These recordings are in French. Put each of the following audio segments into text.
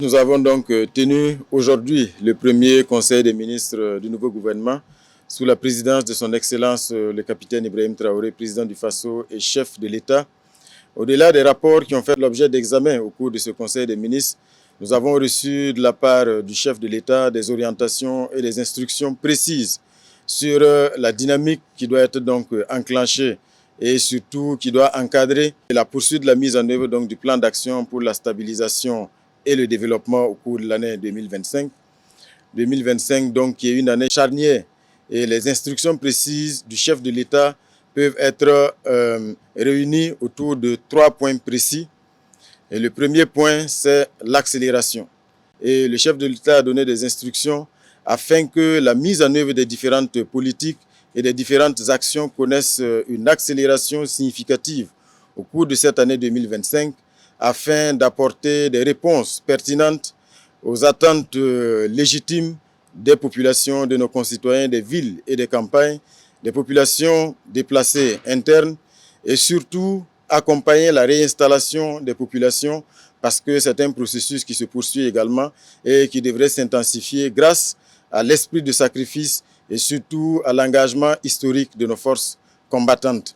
Nous avons donc tenu aujourd'hui le premier conseil des ministres du nouveau gouvernement sous la présidence de son Excellence le capitaine Ibrahim Traoré, président du Faso et chef de l'État. Au-delà des rapports qui ont fait l'objet d'examen au cours de ce conseil des ministres, nous avons reçu de la part du chef de l'État des orientations et des instructions précises sur la dynamique qui doit être donc enclenchée et surtout qui doit encadrer la poursuite de la mise en œuvre donc du plan d'action pour la stabilisation et le développement au cours de l'année 2025. 2025 donc qui est une année charnière et les instructions précises du chef de l'État peuvent être réunies autour de 3 points précis. Et le premier point, c'est l'accélération. Et le chef de l'État a donné des instructions afin que la mise en œuvre des différentes politiques et des différentes actions connaissent une accélération significative au cours de cette année 2025 afin d'apporter des réponses pertinentes aux attentes légitimes des populations, de nos concitoyens, des villes et des campagnes, des populations déplacées internes et surtout accompagner la réinstallation des populations parce que c'est un processus qui se poursuit également et qui devrait s'intensifier grâce à l'esprit de sacrifice et surtout à l'engagement historique de nos forces combattantes.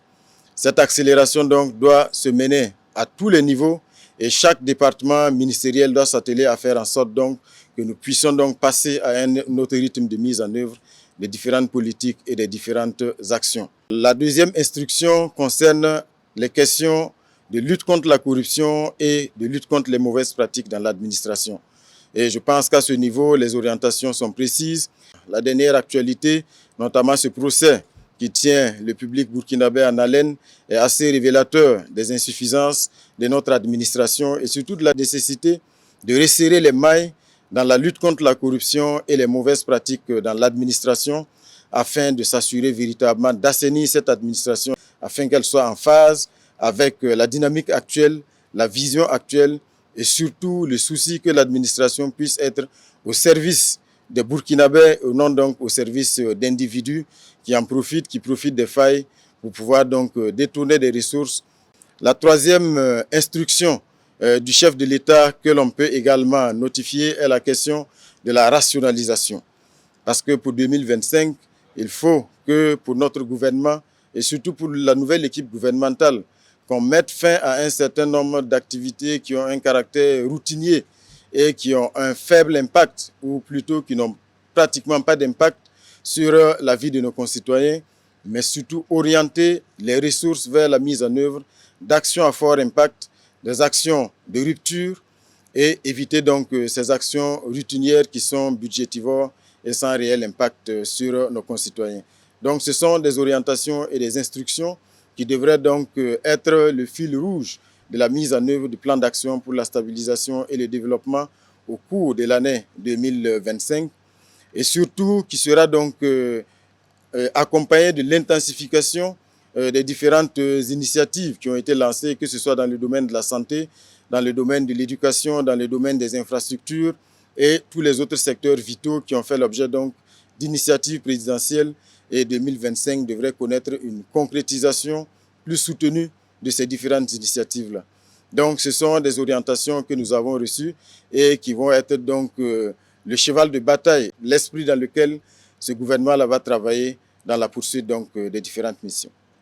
Cette accélération donc doit se mener à tous les niveaux et chaque département ministériel doit s'atteler à faire en sorte donc que nous puissions donc passer à un autre rythme de mise en œuvre des différentes politiques et des différentes actions. La deuxième instruction concerne les questions de lutte contre la corruption et de lutte contre les mauvaises pratiques dans l'administration. Et je pense qu'à ce niveau, les orientations sont précises. La dernière actualité, notamment ce procès qui tient le public burkinabé en haleine, est assez révélateur des insuffisances de notre administration et surtout de la nécessité de resserrer les mailles dans la lutte contre la corruption et les mauvaises pratiques dans l'administration afin de s'assurer véritablement d'assainir cette administration afin qu'elle soit en phase avec la dynamique actuelle, la vision actuelle et surtout le souci que l'administration puisse être au service des Burkinabés, non donc au service d'individus qui en profitent, qui profitent des failles pour pouvoir donc détourner des ressources. La troisième instruction du chef de l'État que l'on peut également notifier est la question de la rationalisation. Parce que pour 2025, il faut que pour notre gouvernement et surtout pour la nouvelle équipe gouvernementale, qu'on mette fin à un certain nombre d'activités qui ont un caractère routinier et qui ont un faible impact, ou plutôt qui n'ont pratiquement pas d'impact sur la vie de nos concitoyens, mais surtout orienter les ressources vers la mise en œuvre d'actions à fort impact, des actions de rupture et éviter donc ces actions routinières qui sont budgétivores et sans réel impact sur nos concitoyens. Donc ce sont des orientations et des instructions qui devraient donc être le fil rouge de la mise en œuvre du plan d'action pour la stabilisation et le développement au cours de l'année 2025 et surtout qui sera donc accompagné de l'intensification des différentes initiatives qui ont été lancées, que ce soit dans le domaine de la santé, dans le domaine de l'éducation, dans le domaine des infrastructures et tous les autres secteurs vitaux qui ont fait l'objet donc d'initiatives présidentielles et 2025 devrait connaître une concrétisation plus soutenue de ces différentes initiatives-là. Donc ce sont des orientations que nous avons reçues et qui vont être donc le cheval de bataille, l'esprit dans lequel ce gouvernement-là va travailler dans la poursuite donc, des différentes missions.